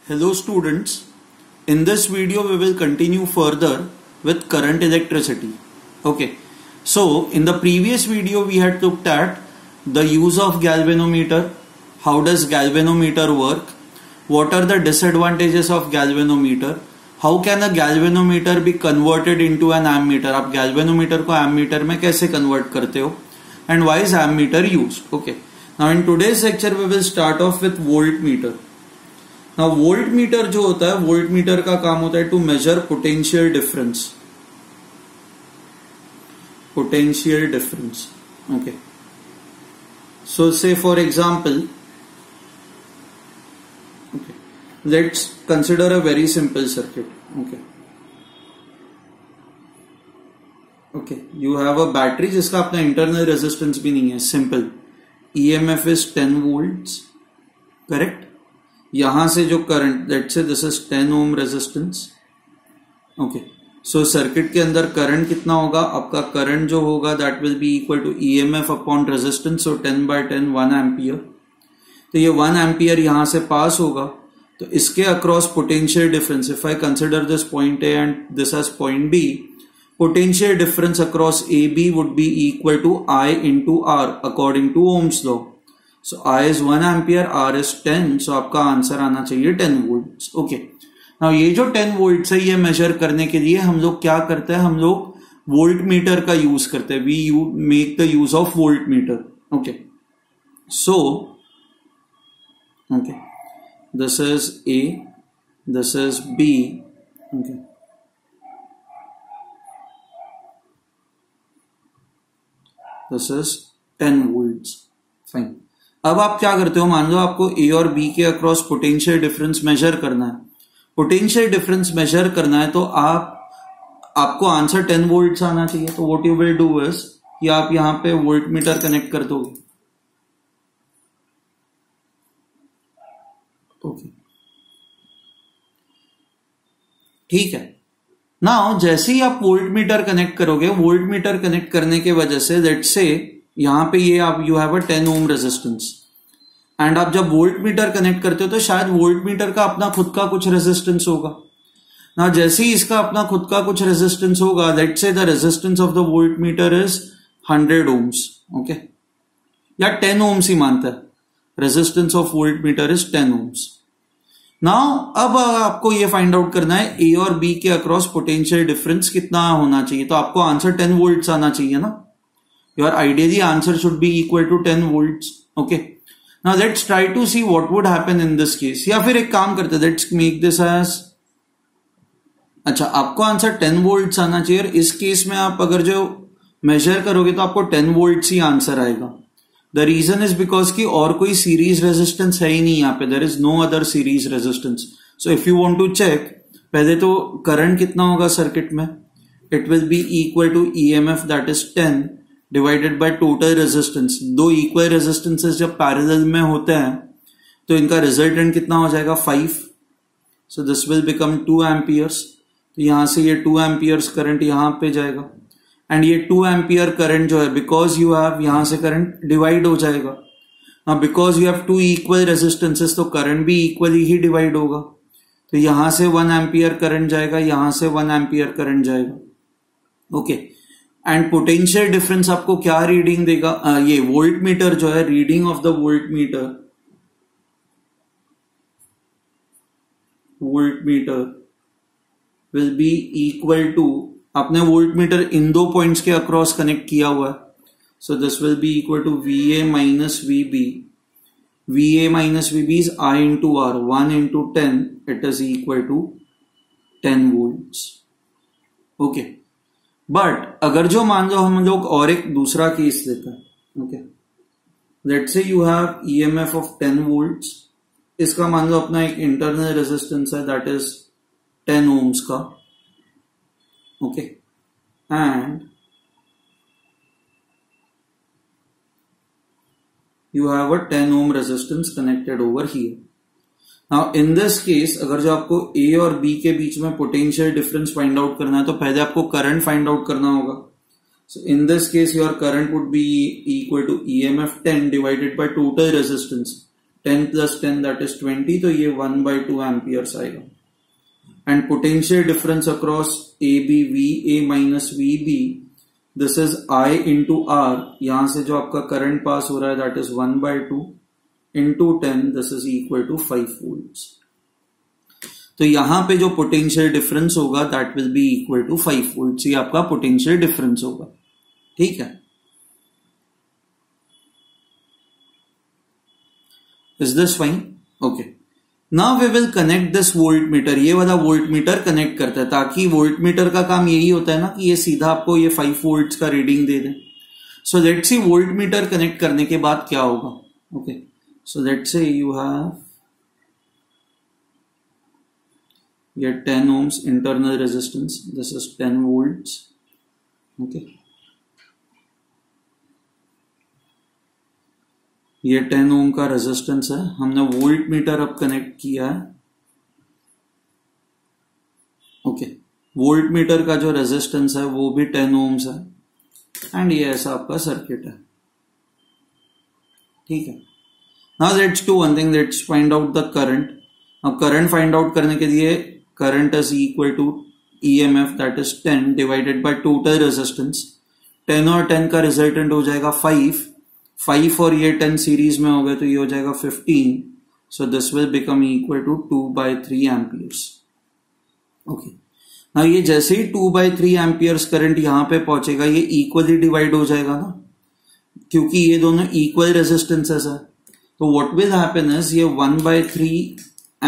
Hello students, in this video we will continue further with current electricity. Okay, so in the previous video we had looked at the use of galvanometer, how does galvanometer work, what are the disadvantages of galvanometer, how can a galvanometer be converted into an ammeter, आप galvanometer को ammeter में कैसे convert करते हो, and why is ammeter used. Okay, now in today's lecture we will start off with voltmeter. Now voltmeter जो होता है, voltmeter का काम होता है to measure potential difference. Potential difference. Okay. So say for example, okay, let's consider a very simple circuit. Okay. Okay, you have a battery जिसका अपना internal resistance भी नहीं है. Simple. EMF is 10 volts. Correct? यहां से जो current, let's say this is 10 ohm resistance. Okay, so circuit के अंदर करंट कितना होगा, आपका करंट जो होगा that will be equal to EMF upon resistance, so 10/10 1 ampere. तो ये 1 एम्पियर यहां से पास होगा, तो इसके across potential difference, if I consider this point A and this as point B, potential difference across AB would be equal to I into R according to Ohm's law. So I is 1 ampere, R is 10. So आपका answer आना चाहिए 10 volts. Okay. Now ये जो 10 volts है, ये major करने के लिए हम लोग क्या करते हैं, हम लोग वोल्टमीटर का यूज करते हैं. We make the use of voltmeter. Okay. So okay, this is A, this is B. Okay. This is 10 volts. Fine. अब आप क्या करते हो, मान लो आपको A और B के अक्रॉस पोटेंशियल डिफरेंस मेजर करना है. पोटेंशियल डिफरेंस मेजर करना है तो आपको आंसर 10 वोल्ट्स आना चाहिए. तो what you will do is कि आप यहां पे वोल्टमीटर कनेक्ट कर दोगे. ओके, ठीक है. नाउ जैसे ही आप वोल्टमीटर कनेक्ट करोगे, वोल्टमीटर कनेक्ट करने के वजह से लेट्स से यहां पे ये आप you have a 10 ohm resistance, and आप जब वोल्टमीटर कनेक्ट करते हो तो शायद वोल्टमीटर का अपना खुद का कुछ रेजिस्टेंस होगा. ना जैसे ही इसका अपना खुद का कुछ रेजिस्टेंस होगा, let's say the resistance of the voltmeter is 100 ohms. Okay, या 10 ओम्स ही मानता है, resistance of voltmeter is 10 ohms. Now अब आपको ये फाइंड आउट करना है ए और बी के अक्रॉस पोटेंशियल डिफरेंस कितना होना चाहिए. तो आपको आंसर 10 वोल्ट्स आना चाहिए ना. Your ideally answer should be equal to 10 volts. Okay, now let's try to see what would happen in this case. या फिर एक काम करते हैं, लेट्स मेक दिस एज, अच्छा आपको आंसर 10 वोल्ट्स आना चाहिए, और इस केस में आप अगर जो मेजर करोगे तो आपको 10 वोल्ट्स ही आंसर आएगा. द रीजन इज बिकॉज कि और कोई सीरीज रेजिस्टेंस है ही नहीं यहाँ पे, there is no other series resistance. So if you want to check, पहले तो करंट कितना होगा सर्किट में, it will be equal to EMF that is 10 divided by total resistance. दो इक्वल रेजिस्टेंसेस जब पैरेलल में होते हैं तो इनका रिजल्टेंट कितना हो जाएगा, 5. सो दिस विल बिकम 2 एम्पियर्स. तो यहां से ये 2 एम्पियर्स करंट यहां पे जाएगा, एंड ये 2 एम्पियर करंट जो है, बिकॉज यू हैव, यहां से करंट डिवाइड हो जाएगा. Now because you have 2 equal resistances, तो करंट भी इक्वली ही डिवाइड होगा. तो यहां से 1 एम्पियर करंट जाएगा, यहां से 1 एम्पियर करंट जाएगा. ओके, एंड पोटेंशियल डिफरेंस आपको क्या रीडिंग देगा, ये वोल्टमीटर जो है, reading of the voltmeter will be equal to, आपने वोल्टमीटर इन दो पॉइंट्स के अक्रॉस कनेक्ट किया हुआ है, so this will be equal to VA minus VB. VA minus VB is I into R. 1 into 10 it is equal to 10 volts. Okay, but अगर जो मान लो हम लोग और एक दूसरा केस लेते हैं. Okay, let's say you have EMF of 10 volts. इसका मान लो अपना एक इंटरनल रेजिस्टेंस है दैट इज 10 ओम्स का. Okay, and you have a 10 ohm resistance connected over here. Now in this case, अगर जो आपको A और B के बीच में potential difference find out करना है तो पहले आपको current find out करना होगा. So in this case, your current would be equal to EMF 10 divided by total resistance. 10 plus 10 that is 20, तो ये 1/2 एम्पियर्स आएगा. And potential difference across A B V A minus V B, this is I into R. यहां से जो आपका current पास हो रहा है that is 1/2 into 10, this is equal to 5 volts. तो यहां पे जो पोटेंशियल डिफरेंस होगा that will be equal to 5 volts. ये आपका पोटेंशियल डिफरेंस होगा. ठीक है. Is this fine? Okay. Now we will connect this volt meter. ये वाला वोल्ट मीटर कनेक्ट करता है, ताकि वोल्ट मीटर का काम यही होता है ना कि ये सीधा आपको ये 5 वोल्ट्स का रीडिंग दे दे. So let's see volt meter connect करने के बाद क्या होगा. Okay. So let's say you have ये 10 ohms internal resistance. This is 10 volts. Okay. ये 10 ohm का रेजिस्टेंस है. हमने वोल्ट मीटर अब कनेक्ट किया है. ओके. वोल्ट मीटर का जो रेजिस्टेंस है वो भी 10 ohms है. एंड ये ऐसा आपका सर्किट है. ठीक है. Now let's do one thing. Let's find out the current. अब करंट फाइंड आउट करने के लिए current is equal to EMF that is 10 divided by total resistance. 10 और 10 का रिजल्टेंट हो जाएगा 5 और ये 10 सीरीज में हो गए तो ये हो जाएगा 15. So this will become equal to 2/3 amperes. Okay. Now ये जैसे ही 2/3 amperes करंट यहां पे पहुंचेगा ये इक्वली डिवाइड हो जाएगा ना, क्योंकि ये दोनों इक्वल रेजिस्टेंसेस है. तो व्हाट विल हैपन इज ये 1/3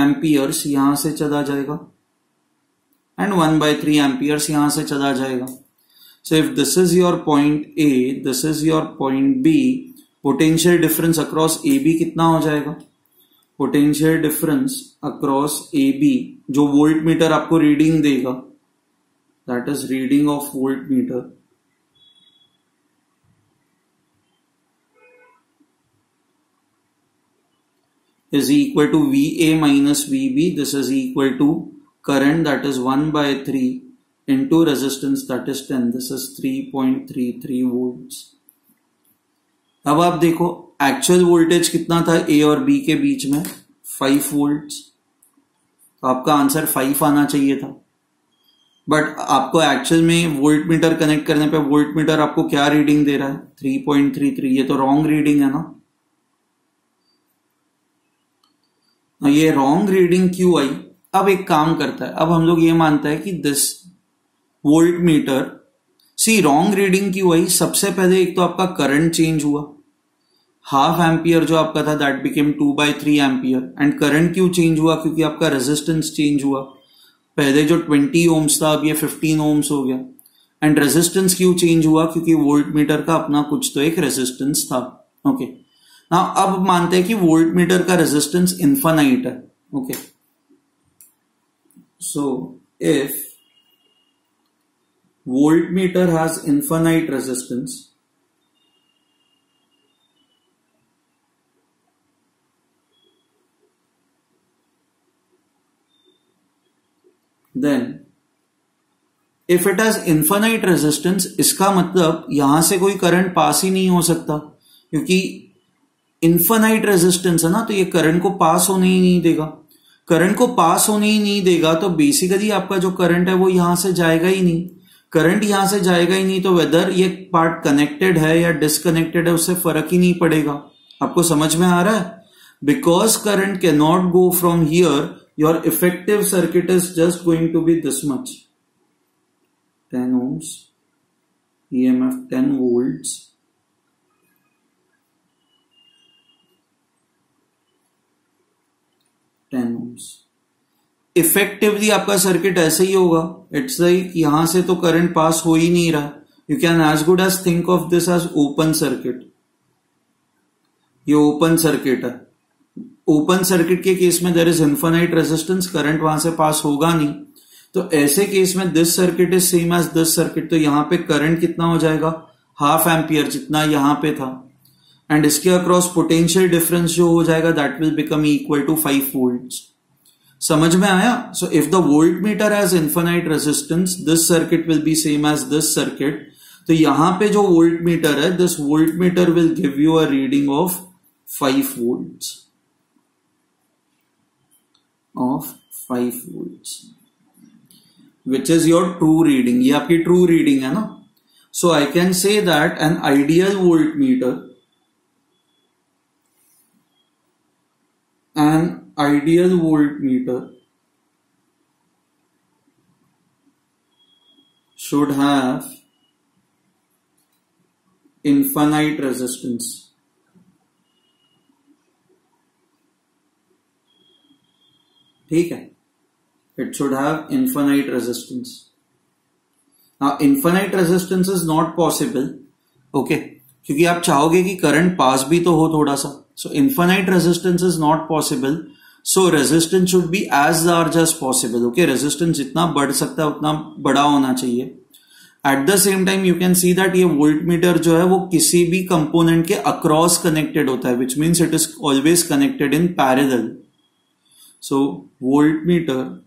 amperes यहां से चला जाएगा and 1/3 amperes यहां से चला जाएगा. So if this is your point A, this is your point B, potential difference across AB कितना हो जाएगा? Potential difference across AB जो वोल्ट मीटर आपको रीडिंग देगा, that is reading of voltmeter, is equal to VA minus VB. This is equal to current that is 1/3 into resistance that is 10. This is 3.33 volts. अब आप देखो actual voltage कितना था A और B के बीच में 5 volts. तो आपका आंसर 5 आना चाहिए था. बट आपको एक्चुअल में वोल्ट मीटर कनेक्ट करने पे वोल्ट मीटर आपको क्या रीडिंग दे रहा है? 3.33. ये तो रॉन्ग रीडिंग है ना. ये रॉन्ग रीडिंग क्यों आई? अब एक काम करता है. अब हम लोग ये मानता है कि this volt metre wrong reading क्यों आई? सबसे पहले एक तो आपका करंट चेंज हुआ. 1/2 एम्पियर जो आपका था that became 2/3 ampere. And current क्यों चेंज हुआ? क्योंकि आपका रेजिस्टेंस चेंज हुआ. पहले जो 20 ohms था अब ये 15 ohms हो गया. एंड रेजिस्टेंस क्यों चेंज हुआ? क्योंकि वोल्ट मीटर का अपना कुछ तो एक रेजिस्टेंस था. ओके. नाउ अब मानते हैं कि वोल्ट मीटर का रेजिस्टेंस इनफाइनाइट है. Okay. So if voltmeter has infinite resistance, then if it has infinite resistance, इसका मतलब यहां से कोई करंट पास ही नहीं हो सकता, क्योंकि इनफाइनाइट रेजिस्टेंस है ना, तो ये करंट को पास होने ही नहीं देगा. करंट को पास होने ही नहीं देगा तो बेसिकली आपका जो करंट है वो यहां से जाएगा ही नहीं. करंट यहां से जाएगा ही नहीं तो वेदर ये पार्ट कनेक्टेड है या डिसकनेक्टेड है उससे फर्क ही नहीं पड़ेगा. आपको समझ में आ रहा है? Because current can not go from here, your effective circuit is just going to be this much. 10 ohms, EMF 10 volts, effectively आपका सर्किट ऐसे ही होगा. इट्स लाइक यहां से तो करंट पास हो ही नहीं रहा. You can as good as think of this as open circuit. ये ओपन सर्किट है. ओपन सर्किट के केस में there is infinite resistance, current वहां से पास होगा नहीं. तो ऐसे केस में this circuit is same as this circuit. तो यहां पे करंट कितना हो जाएगा? 1/2 एम्पियर जितना यहां पे था. एंड इसके अक्रॉस पोटेंशियल डिफरेंस जो हो जाएगा that will become equal to 5 volts. समझ में आया? So if the volt meter has infinite resistance, this circuit will be same as this circuit. तो यहां पे जो वोल्ट मीटर है, this volt meter will give you a reading of 5 volts. of 5 volts, which is your true reading. ये आपकी true reading है ना. So I can say that an ideal voltmeter should have infinite resistance. ठीक है, it should have infinite resistance. Now infinite resistance is not possible, okay, क्योंकि आप चाहोगे कि करंट पास भी तो हो थोड़ा सा. So infinite resistance is not possible. So resistance should be as large as possible. Okay, resistance जितना बढ़ सकता है उतना बड़ा होना चाहिए. At the same time you can see that ये voltmeter जो है वो किसी भी component के across connected होता है, which means it is always connected in parallel. So voltmeter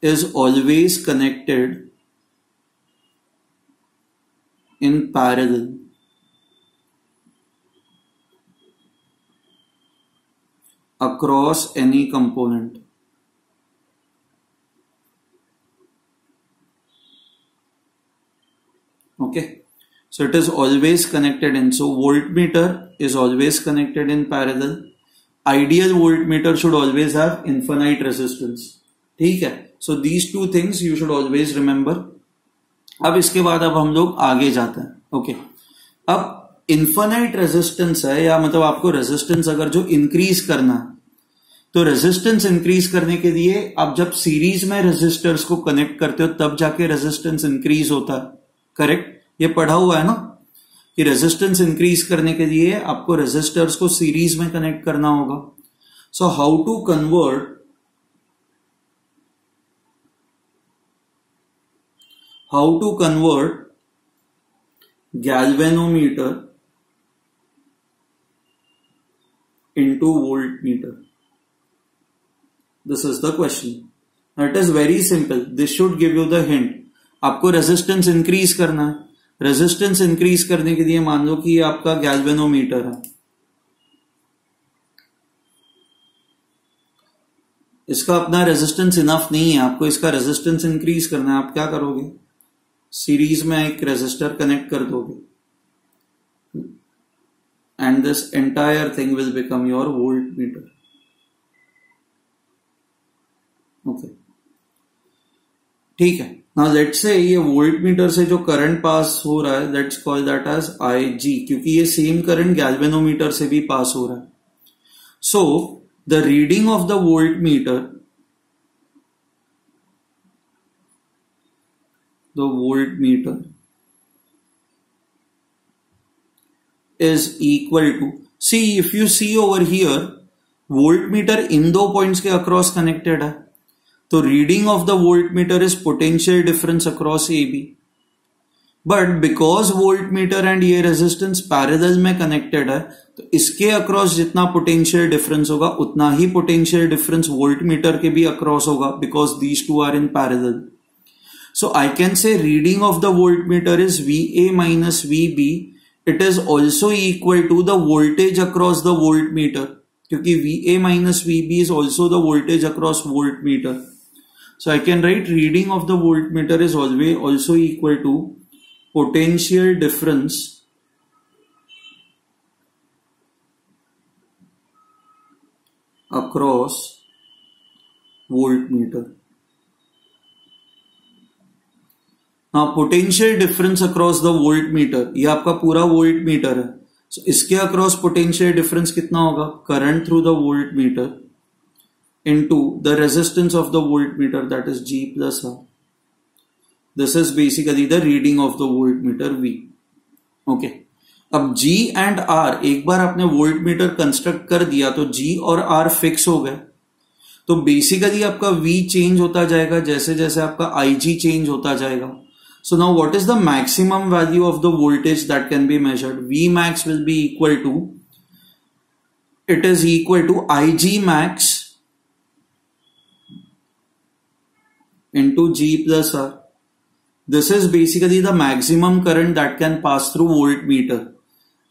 is always connected in parallel across any component. Okay, so it is always connected in. So voltmeter is always connected in parallel. Ideal voltmeter should always have infinite resistance. ठीक है, so these two things you should always remember. अब इसके बाद अब हम लोग आगे जाते हैं. ओके, अब इन्फिनाइट रेजिस्टेंस है, या मतलब आपको रेजिस्टेंस अगर जो इंक्रीज करना है, तो रेजिस्टेंस इंक्रीज करने के लिए आप जब सीरीज में रेजिस्टर्स को कनेक्ट करते हो तब जाके रेजिस्टेंस इंक्रीज होता है. करेक्ट, ये पढ़ा हुआ है ना कि रेजिस्टेंस इंक्रीज करने के लिए आपको रेजिस्टर्स को सीरीज में कनेक्ट करना होगा. So how to convert galvanometer into voltmeter? This is the question. It is very simple. This should give you the hint. आपको रेजिस्टेंस इंक्रीज करना है. रेजिस्टेंस इंक्रीज करने के लिए मान लो कि ये आपका गैल्वेनोमीटर है. इसका अपना रेजिस्टेंस इनफ नहीं है, आपको इसका रेजिस्टेंस इंक्रीज करना है. आप क्या करोगे, सीरीज में एक रेजिस्टर कनेक्ट कर दोगे and this entire thing will become your voltmeter. Okay, ठीक है. नाउ लेट्स से ये वोल्टमीटर से जो करंट पास हो रहा है, let's call that as IG, क्योंकि ये सेम करंट गैल्वेनोमीटर से भी पास हो रहा है. So the reading of the voltmeter, the voltmeter is equal to, see if you see over here, voltmeter इन दो पॉइंट्स के अक्रॉस कनेक्टेड है, तो reading of the voltmeter is potential difference across AB. But because voltmeter and ये resistance parallel में connected है, तो इसके across जितना पोटेंशियल डिफरेंस होगा उतना ही पोटेंशियल डिफरेंस वोल्टमीटर के भी अक्रॉस होगा, because these two are in parallel. So I can say reading of the voltmeter is VA minus VB. It is also equal to the voltage across the voltmeter, क्योंकि VA minus VB is also the voltage across voltmeter. So I can write reading of the voltmeter is always also equal to potential difference across voltmeter. हाँ, potential difference across the voltmeter, ये आपका पूरा voltmeter है. So, इसके across potential difference कितना होगा, current through the voltmeter into the resistance of the voltmeter, that is G plus R. This is basically the reading of the voltmeter V. Okay, अब G and R, एक बार आपने voltmeter construct कर दिया तो G और R fix हो गए. तो बेसिकली आपका V चेंज होता जाएगा जैसे जैसे आपका IG चेंज होता जाएगा. So now what is the maximum value of the voltage that can be measured? Vmax will be equal to, it is equal to IG max into G plus R. This is basically the maximum current that can pass through voltmeter.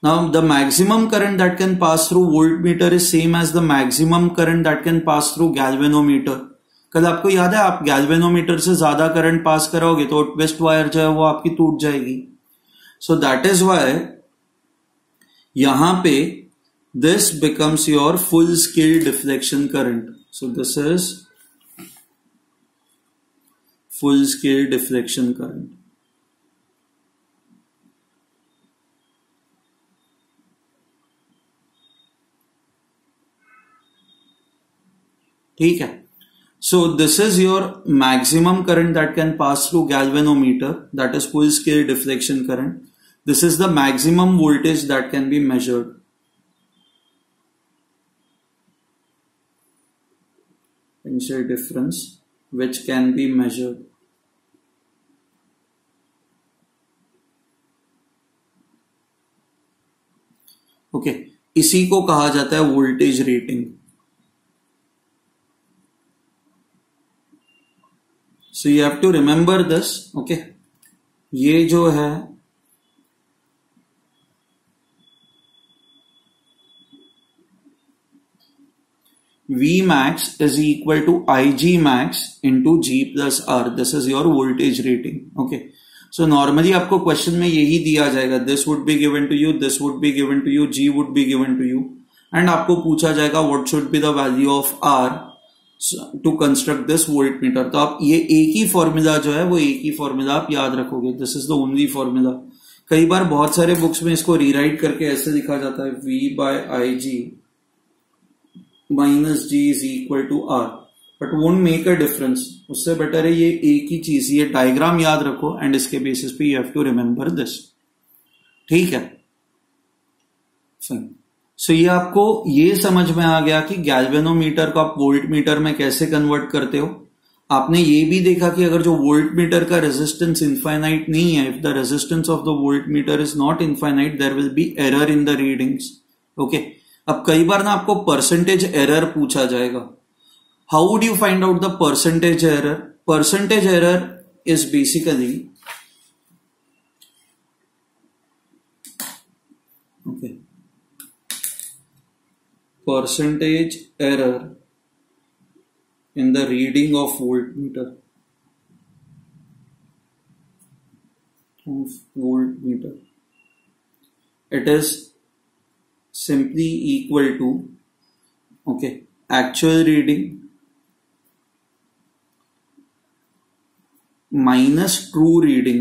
Now the maximum current that can pass through voltmeter is same as the maximum current that can pass through galvanometer. कल आपको याद है आप galvanometer से ज्यादा current pass करोगे तो twist wire जो है वो आपकी टूट जाएगी. सो दैट इज वाई यहां पे this becomes your full scale deflection current. So this is full scale deflection current. ठीक है. So this is your maximum current that can pass through galvanometer, that is full scale deflection current. This is the maximum voltage that can be measured. Potential difference which can be measured. Okay, इसी को कहा जाता है voltage rating. So you have to remember this. Okay, ये जो है V max is equal to IG max into G plus R. This is your voltage rating. Okay. So normally आपको question में यही दिया जाएगा. This would be given to you, this would be given to you, G would be given to you, and आपको पूछा जाएगा what should be the value of R to construct this voltmeter. तो आप ये एक ही फॉर्मूला जो है वो एक ही फॉर्मूला आप याद रखोगे. This is the only formula. कई बार बहुत सारे बुक्स में इसको रीराइट करके ऐसे लिखा जाता है V by IG minus G is equal to R, but won't make a difference. उससे बेटर है ये एक ही चीज, ये डायग्राम याद रखो एंड इसके बेसिस पे you have to remember this. ठीक है. सो ये आपको ये समझ में आ गया कि गैल्वेनोमीटर को आप वोल्ट मीटर में कैसे कन्वर्ट करते हो. आपने ये भी देखा कि अगर जो वोल्ट मीटर का रेजिस्टेंस इनफाइनाइट नहीं है, if the resistance of the volt meter is not infinite, there will be error in the readings. Okay. अब कई बार ना आपको परसेंटेज एरर पूछा जाएगा. How would you find out the percentage error? Percentage error is basically okay, percentage error in the reading of voltmeter. It is simply equal to, okay, actual reading minus true reading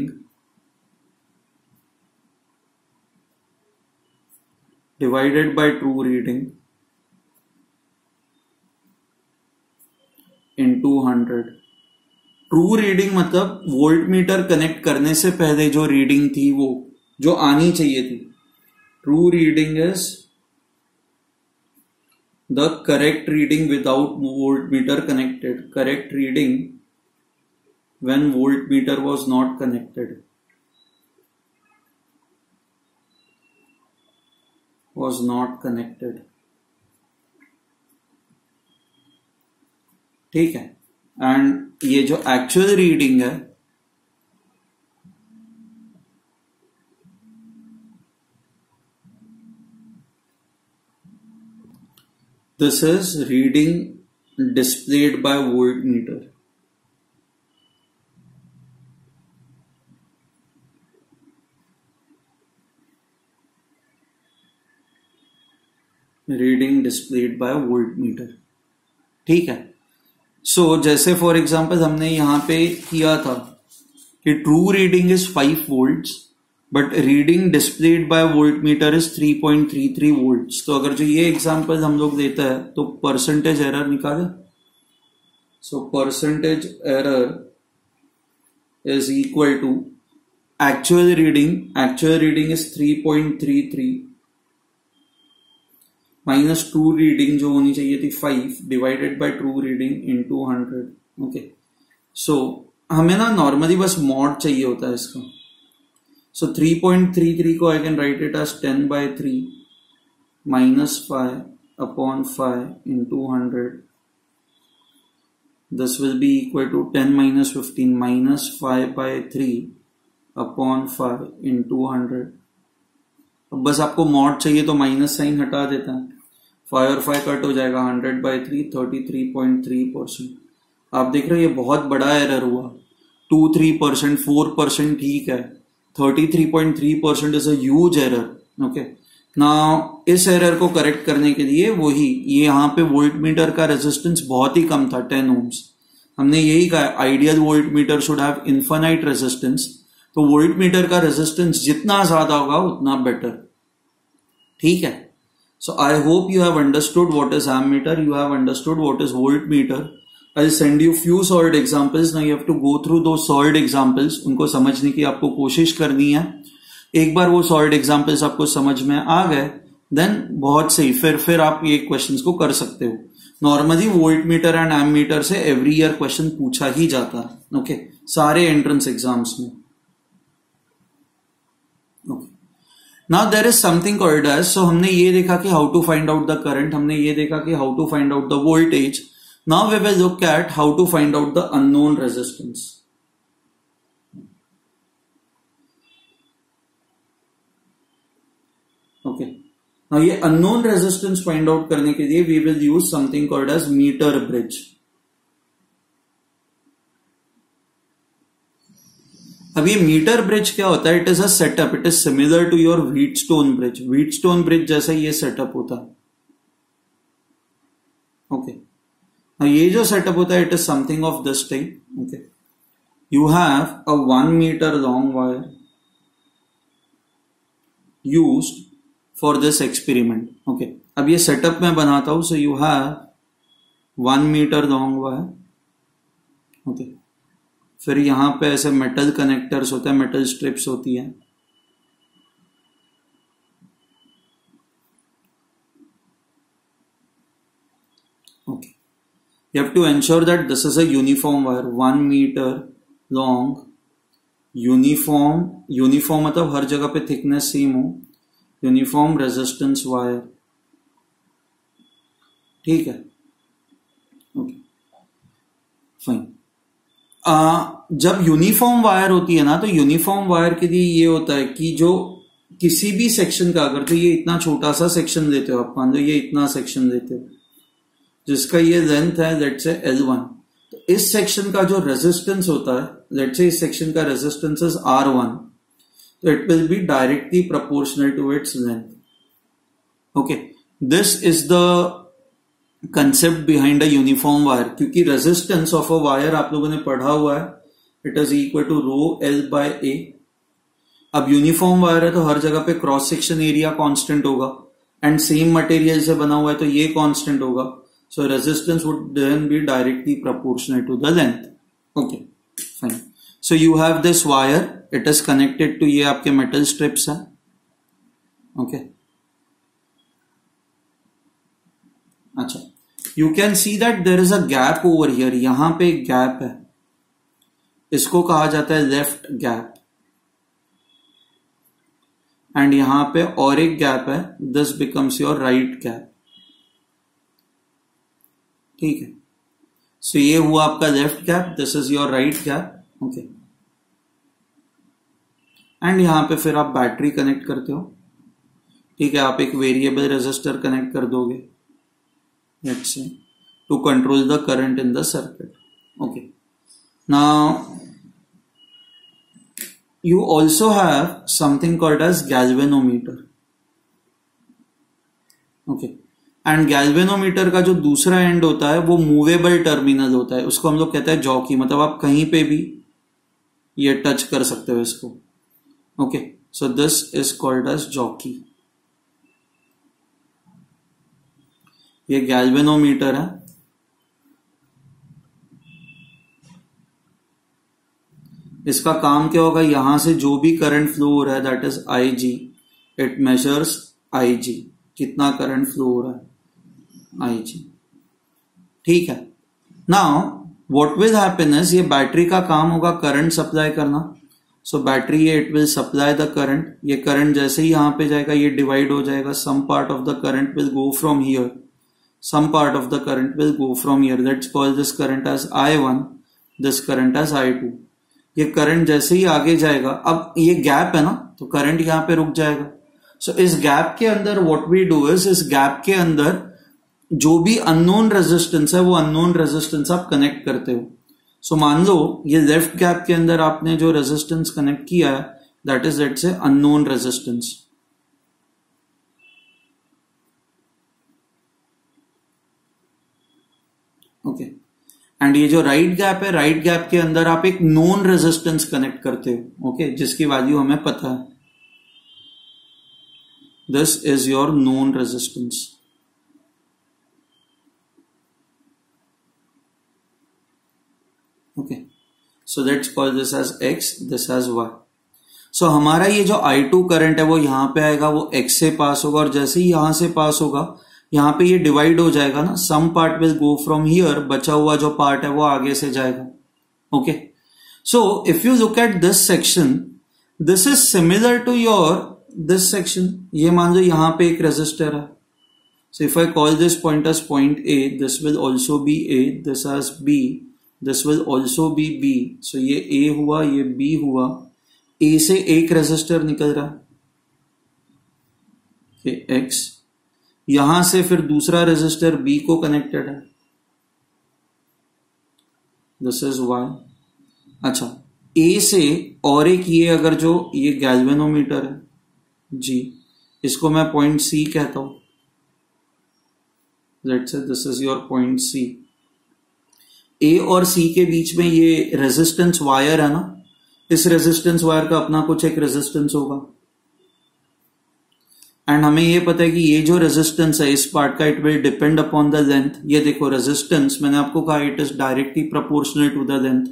divided by true reading into 100. True reading मतलब volt meter connect करने से पहले जो reading थी वो जो आनी चाहिए थी. True reading is the correct reading without voltmeter connected, correct reading when voltmeter was not connected, ठीक है. एंड ये जो एक्चुअल रीडिंग है this is reading displayed by voltmeter. Reading displayed by voltmeter. ठीक है. सो जैसे फॉर एग्जांपल हमने यहां पे किया था कि true reading is 5 volts but reading displayed bye voltmeter is 3.33 volts. तो अगर जो ये एग्जांपल हम लोग देता है तो परसेंटेज एरर निकाले. So percentage error is equal to actual reading is 3.33 minus true reading जो होनी चाहिए थी 5 divided by true reading into 100. Okay. So हमें ना नॉर्मली बस मॉड चाहिए होता है इसका. So 3.33 को I can write it as 10 by 3 minus 5 upon 5 into 100. This will be equal to 10 minus 15 minus 5 by 3 upon 5 into 100. अब बस आपको मॉड चाहिए तो माइनस साइन हटा देता है, 5 और 5 कट हो जाएगा, 100/3 33.3%। आप देख रहे हो ये बहुत बड़ा एरर हुआ, 2-3%, 4% ठीक है, 33.3% is a huge error. Okay, now इस एरर को करेक्ट करने के लिए वही ये यहाँ पे वोल्ट मीटर का रेजिस्टेंस बहुत ही कम था, 10 ohms। हमने यही कहा ideal volt meter should have infinite resistance, तो वोल्ट मीटर का रेजिस्टेंस जितना ज्यादा होगा उतना बेटर। ठीक है, so I hope you have understood what is ammeter, you have understood what is volt meter. I'll send you few solved examples. Now you have to go through those solved examples. उनको समझने की आपको कोशिश करनी है। एक बार वो solved examples आपको समझ में आ गए, then बहुत सही, फिर आप ये क्वेश्चंस को कर सकते हो। Normally voltmeter and ammeter से एवरी ईयर क्वेश्चन पूछा ही जाता है, ओके, सारे एंट्रेंस एग्जाम्स में। Okay, now there is something called as, so हमने ये देखा कि how to find out the current, हमने ये देखा कि how to find out the voltage. Now we will look at how to find out the unknown resistance. Okay. Now ये unknown resistance find out करने के लिए we will use something called as meter bridge. अब ये metre bridge क्या होता है? It is a setup, it is similar to your Wheatstone bridge. Wheatstone bridge जैसा ये सेटअप होता है। ओके, ये जो सेटअप होता है it is something of this type. Okay, you have a 1 meter long wire used for this experiment. Okay, अब ये सेटअप मैं बनाता हूं। So you have 1 meter long wire. Okay, फिर यहां पे ऐसे मेटल कनेक्टर्स होते हैं, मेटल स्ट्रिप्स होती है। Okay, you have to ensure that this is a uniform wire, 1 meter long, uniform मतलब हर जगह पे थिकनेस सेम हो, यूनिफॉर्म रेजिस्टेंस वायर। ठीक है, ओके, फाइन। जब यूनिफॉर्म वायर होती है ना, तो यूनिफॉर्म वायर के लिए ये होता है कि जो किसी भी सेक्शन का, अगर तो ये इतना छोटा सा सेक्शन लेते हो आप, मान लो ये इतना सेक्शन लेते हो जिसका ये लेंथ है लेट्स से L1, तो इस सेक्शन का जो रेजिस्टेंस होता है, लेट्स से इस सेक्शन का रेजिस्टेंस इज R1, तो it will be directly proportional to its length. Okay, this is the concept behind a uniform wire, क्योंकि रेजिस्टेंस ऑफ अ वायर आप लोगों ने पढ़ा हुआ है, it is equal to ρL/A। अब यूनिफॉर्म वायर है तो हर जगह पे क्रॉस सेक्शन एरिया कांस्टेंट होगा, एंड सेम मटेरियल से बना हुआ है तो ये कांस्टेंट होगा। So resistance would then be directly proportional to the length. Okay, fine. So you have this wire, it is connected to ये आपके metal strips है। Okay. अच्छा, you can see that there is a gap over here. यहां पे एक gap है, इसको कहा जाता है लेफ्ट गैप, एंड यहां पे और एक गैप है, this becomes your right gap. ठीक है, सो ये हुआ आपका left gap, this is your right gap. Okay, and यहां पे फिर आप बैटरी कनेक्ट करते हो। ठीक है, आप एक वेरिएबल रेजिस्टर कनेक्ट कर दोगे let's say to control the current in the circuit. Okay, now you also have something called as galvanometer. Okay, and galvanometer का जो दूसरा एंड होता है वो मूवेबल टर्मिनल होता है, उसको हम लोग कहते हैं जॉकी, मतलब आप कहीं पे भी ये टच कर सकते हो इसको। Okay, so this is called as jockey. ये गैल्वेनोमीटर है, इसका काम क्या होगा, यहां से जो भी करंट फ्लो हो रहा है that is IG, it measures IG, कितना करंट फ्लो हो रहा है IG। ठीक है, now what will happen is, ये बैटरी का काम होगा करंट सप्लाई करना। सो बैटरी ये it will supply the current, ये करंट जैसे ही यहां पे जाएगा ये डिवाइड हो जाएगा, some part of the current will go from here, some part of the current will go from here, let's call this current as I1, this current as I2। ये करंट जैसे ही आगे जाएगा, अब ये गैप है ना, तो करंट यहां पे रुक जाएगा। सो इस गैप के अंदर व्हाट वी डू इज, इस गैप के अंदर जो भी अननोन रेजिस्टेंस है वो अननोन रेजिस्टेंस आप कनेक्ट करते हो. सो मान लो ये लेफ्ट गैप के अंदर आपने जो रेजिस्टेंस कनेक्ट किया है that is let's say unknown resistance. Okay. And ये जो राइट गैप है, राइट गैप के अंदर आप एक नोन रेजिस्टेंस कनेक्ट करते हो. ओके, जिसकी वैल्यू हमें पता है. This is your known resistance. Okay, so let's call this as x, this as y. सो हमारा ये जो I2 करंट है वो यहां पे आएगा, वो x से पास होगा, और जैसे ही यहां से पास होगा यहां पे ये डिवाइड हो जाएगा ना. Some part will go from here, बचा हुआ जो पार्ट है वो आगे से जाएगा. Okay, so if you look at this section, this is similar to your this section. ये मान लो यहां पे एक रेजिस्टर है. So if I call this point as point A, this will also be A, this as B, this will also be B. सो ये A हुआ, ये B हुआ. A से एक रेजिस्टर निकल रहा है X, यहां से फिर दूसरा रेजिस्टर B को कनेक्टेड है, दिस इज Y. अच्छा, A से और एक ये अगर जो ये गैल्वेनोमीटर है G, इसको मैं पॉइंट C कहता हूं. Let's say this is your point C. A और C के बीच में ये रेजिस्टेंस वायर है ना, इस रेजिस्टेंस वायर का अपना कुछ एक रेजिस्टेंस होगा. एंड हमें ये पता है कि ये जो रेजिस्टेंस है इस पार्ट का, it will depend upon the length. ये देखो रेजिस्टेंस मैंने आपको कहा it is directly proportional to the length.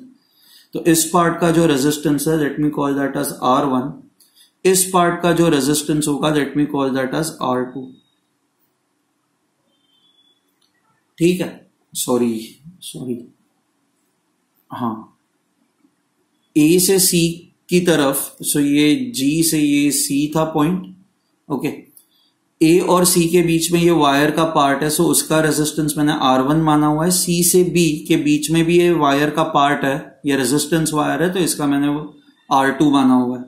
तो इस पार्ट का जो रेजिस्टेंस है let me call that as R1. इस पार्ट का जो रेजिस्टेंस होगा let me call that as R2. ठीक है, सॉरी हाँ, A से C की तरफ, सो ये G से ये C था पॉइंट. ओके, A और C के बीच में ये वायर का पार्ट है, सो उसका रेजिस्टेंस मैंने R1 माना हुआ है. C से B के बीच में भी ये वायर का पार्ट है, ये रेजिस्टेंस वायर है, तो इसका मैंने वो R2 माना हुआ है.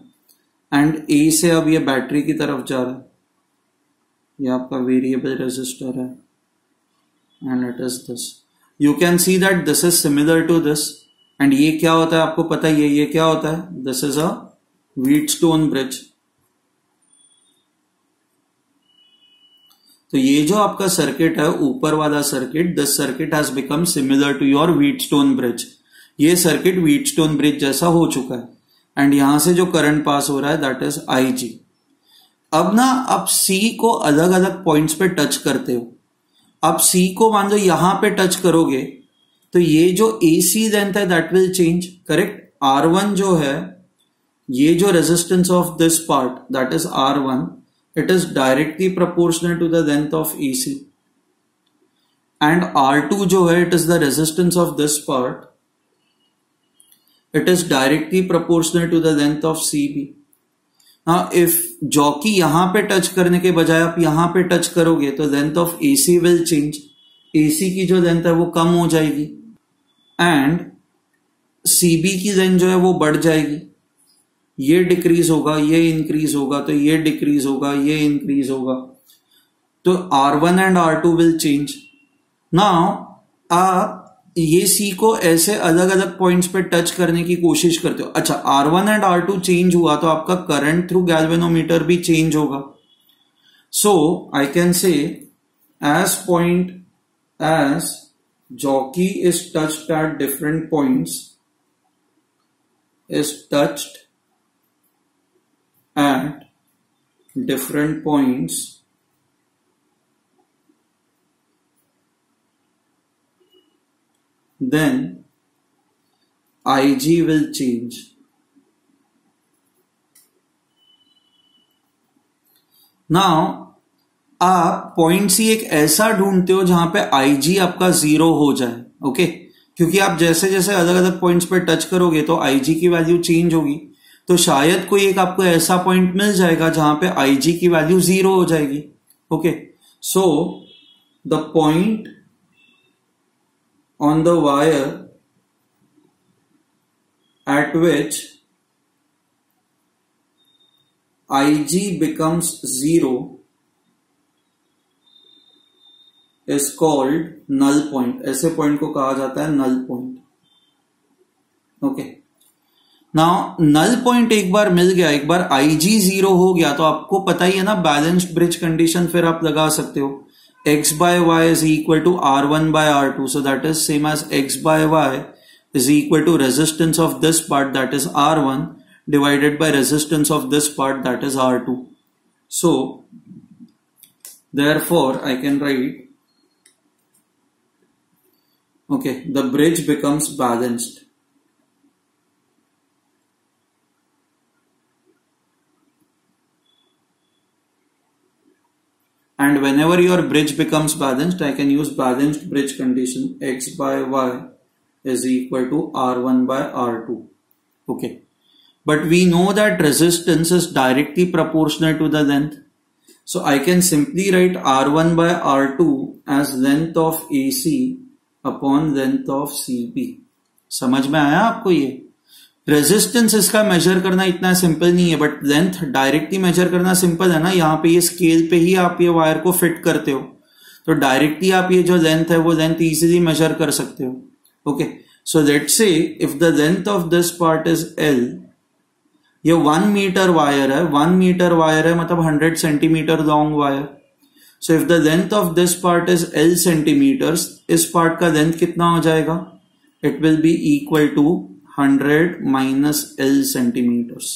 एंड A से अब ये बैटरी की तरफ जा रहा है, ये आपका वेरिएबल रेजिस्टर है, and it is this. You can see that this is similar to this. And ये क्या होता है आपको पता ही है, ये क्या होता है, this is a Wheatstone bridge. तो ये जो आपका सर्किट है ऊपर वाला circuit, this circuit has become similar to your Wheatstone bridge. ये सर्किट व्हीटस्टोन ब्रिज जैसा हो चुका है. एंड यहां से जो करंट पास हो रहा है दैट इज IG. अब ना आप C को अलग अलग पॉइंट्स पे टच करते हो. अब C को मान लो यहां पे टच करोगे तो ये जो AC लेंथ है that will change, correct. R1 जो है, ये जो resistance of this part that is R1, it is directly proportional to the length of AC. And R2 जो है, it is the resistance of this part, it is directly proportional to the length of CB. Now if jockey यहां पे touch करने के बजाय आप यहां पे टच करोगे तो length of AC will change. AC की जो लेंथ है वो कम हो जाएगी एंड CB की लेंथ जो है वो बढ़ जाएगी. ये डिक्रीज होगा, ये इंक्रीज होगा, तो ये डिक्रीज होगा, ये इंक्रीज होगा. तो R1 and R2 will change. Now आप ये C को ऐसे अलग अलग पॉइंट्स पे टच करने की कोशिश करते हो. अच्छा, R1 एंड R2 चेंज हुआ तो आपका करंट थ्रू गैल्वेनोमीटर भी चेंज होगा. So I can say as point as jockey is touched at different points, is touched at different points, then IG will change. Now आप point सी एक ऐसा ढूंढते हो जहां पे IG आपका 0 हो जाए. ओके, क्योंकि आप जैसे जैसे अलग अलग पॉइंट्स पे टच करोगे तो IG की वैल्यू चेंज होगी. तो शायद कोई एक आपको ऐसा पॉइंट मिल जाएगा जहां पे IG की वैल्यू 0 हो जाएगी. Okay, so the point on the wire at which IG becomes 0 is called null point. ऐसे पॉइंट को कहा जाता है null point. Okay, now null point एक बार मिल गया, एक बार IG 0 हो गया तो आपको पता ही है ना बैलेंस्ड ब्रिज कंडीशन फिर आप लगा सकते हो. X by y is equal to R1 by R2, so that is same as X by y is equal to resistance of this part, that is R1, divided by resistance of this part, that is R2. So therefore I can write, okay, the bridge becomes balanced. And whenever your bridge becomes balanced, I can use balanced bridge condition. X by y is equal to R1 by R2. Okay. But we know that resistance is directly proportional to the length. So I can simply write R1 by R2 as length of AC upon length of CB. समझ में आया आपको ये? Resistance इसका major करना इतना simple नहीं है, बट लेंथ डायरेक्टली मेजर करना सिंपल है ना. यहाँ पे ये स्केल पे ही आप ये वायर को फिट करते हो, तो डायरेक्टली आप ये जो लेंथ है वो लेंथ इजीली मेजर कर सकते हो. ओके, सो लेट्स से if the length of this part is L, ये 1 मीटर वायर है, 1 मीटर वायर है मतलब 100 centimetre long wire. So if the length of this part is L centimetres, इस part का लेंथ कितना हो जाएगा? It will be equal to 100 minus L centimetres.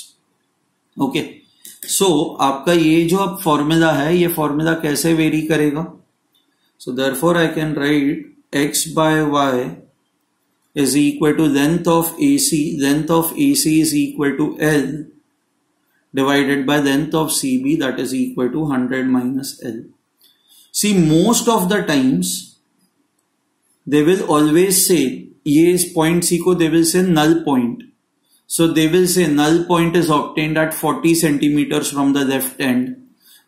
Okay, so आपका ये जो अब फॉर्मूला है, ये फॉर्मूला कैसे वेरी करेगा? So therefore I can write X by y is equal to length of AC. Length of AC is equal to L divided by length of CB, that is equal to 100 minus L. See, most of the times they will always say, ये इस point सी को दे will say null point. So they will say null point is obtained at 40 centimetres from the left end.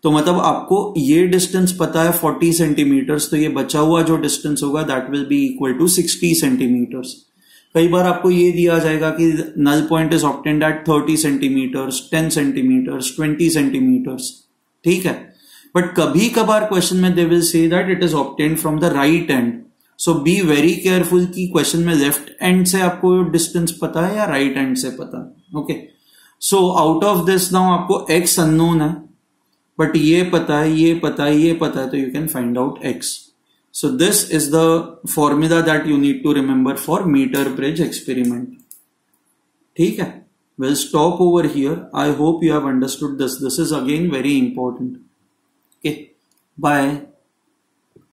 तो मतलब आपको ये distance पता है 40 centimetres, तो ये बचा हुआ जो डिस्टेंस होगा that will be equal to 60 centimetres. कई बार आपको ये दिया जाएगा कि null point is obtained at 30 centimetres, 10 centimetres, 20 centimetres. ठीक है, बट कभी कभार क्वेश्चन में they will say that it is obtained from the right end. So be very careful कि क्वेश्चन में लेफ्ट एंड से आपको डिस्टेंस पता है या राइट एंड से पता है. Okay, so out of this now आपको x अननोन है, बट ये पता है, ये पता है, ये पता है, तो you can find out x. So this is the formula that you need to remember for metre bridge experiment. ठीक है, we'll stop over here. I hope you have understood this. This is again very important. Okay, bye.